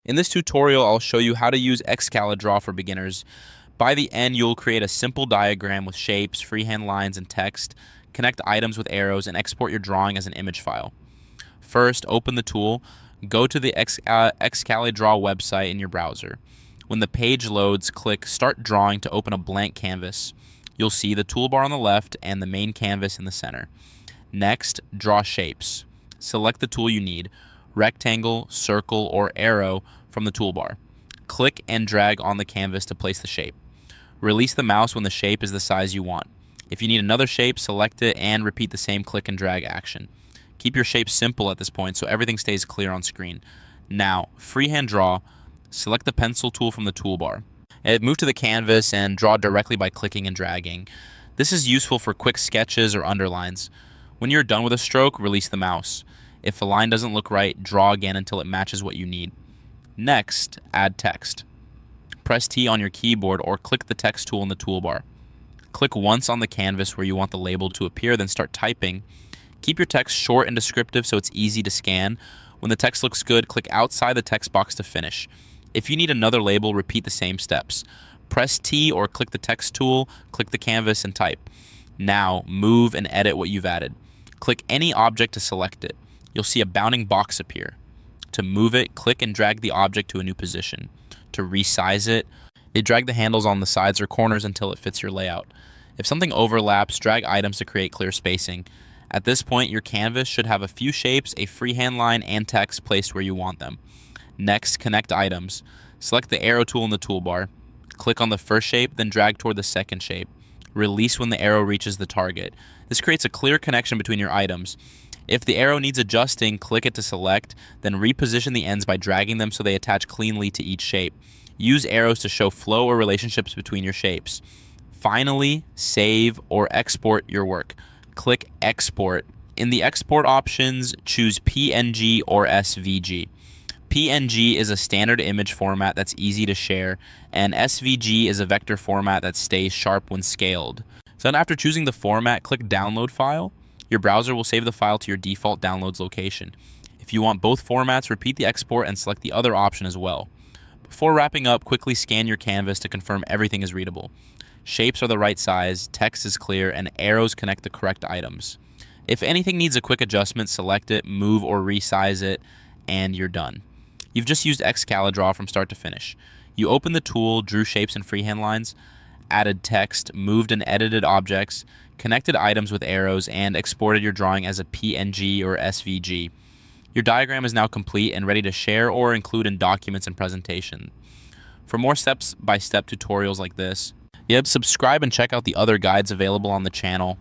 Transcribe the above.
In this tutorial, I'll show you how to use Excalidraw for beginners. By the end, you'll create a simple diagram with shapes, freehand lines, and text, connect items with arrows, and export your drawing as an image file. First, open the tool, go to the Excalidraw website in your browser. When the page loads, click Start Drawing to open a blank canvas. You'll see the toolbar on the left and the main canvas in the center. Next, draw shapes. Select the tool you need, rectangle, circle, or arrow from the toolbar. Click and drag on the canvas to place the shape. Release the mouse when the shape is the size you want. If you need another shape, select it and repeat the same click and drag action. Keep your shape simple at this point so everything stays clear on screen. Now, freehand draw. Select the pencil tool from the toolbar. And move to the canvas and draw directly by clicking and dragging. This is useful for quick sketches or underlines. When you're done with a stroke, release the mouse. If a line doesn't look right, draw again until it matches what you need. Next, add text. Press T on your keyboard or click the text tool in the toolbar. Click once on the canvas where you want the label to appear, then start typing. Keep your text short and descriptive so it's easy to scan. When the text looks good, click outside the text box to finish. If you need another label, repeat the same steps. Press T or click the text tool, click the canvas, and type. Now, move and edit what you've added. Click any object to select it. You'll see a bounding box appear. To move it, click and drag the object to a new position. To resize it, drag the handles on the sides or corners until it fits your layout. If something overlaps, drag items to create clear spacing. At this point, your canvas should have a few shapes, a freehand line, and text placed where you want them. Next, connect items. Select the arrow tool in the toolbar. Click on the first shape, then drag toward the second shape. Release when the arrow reaches the target. This creates a clear connection between your items. If the arrow needs adjusting, click it to select, then reposition the ends by dragging them so they attach cleanly to each shape. Use arrows to show flow or relationships between your shapes. Finally, save or export your work. Click Export. In the export options, choose PNG or SVG. PNG is a standard image format that's easy to share, and SVG is a vector format that stays sharp when scaled. So then after choosing the format, click Download File. Your browser will save the file to your default downloads location. If you want both formats, repeat the export and select the other option as well. Before wrapping up, quickly scan your canvas to confirm everything is readable. Shapes are the right size, text is clear, and arrows connect the correct items. If anything needs a quick adjustment, select it, move or resize it, and you're done. You've just used Excalidraw from start to finish. You opened the tool, drew shapes and freehand lines, added text, moved and edited objects, connected items with arrows, and exported your drawing as a PNG or SVG. Your diagram is now complete and ready to share or include in documents and presentation. For more step-by-step tutorials like this, subscribe and check out the other guides available on the channel.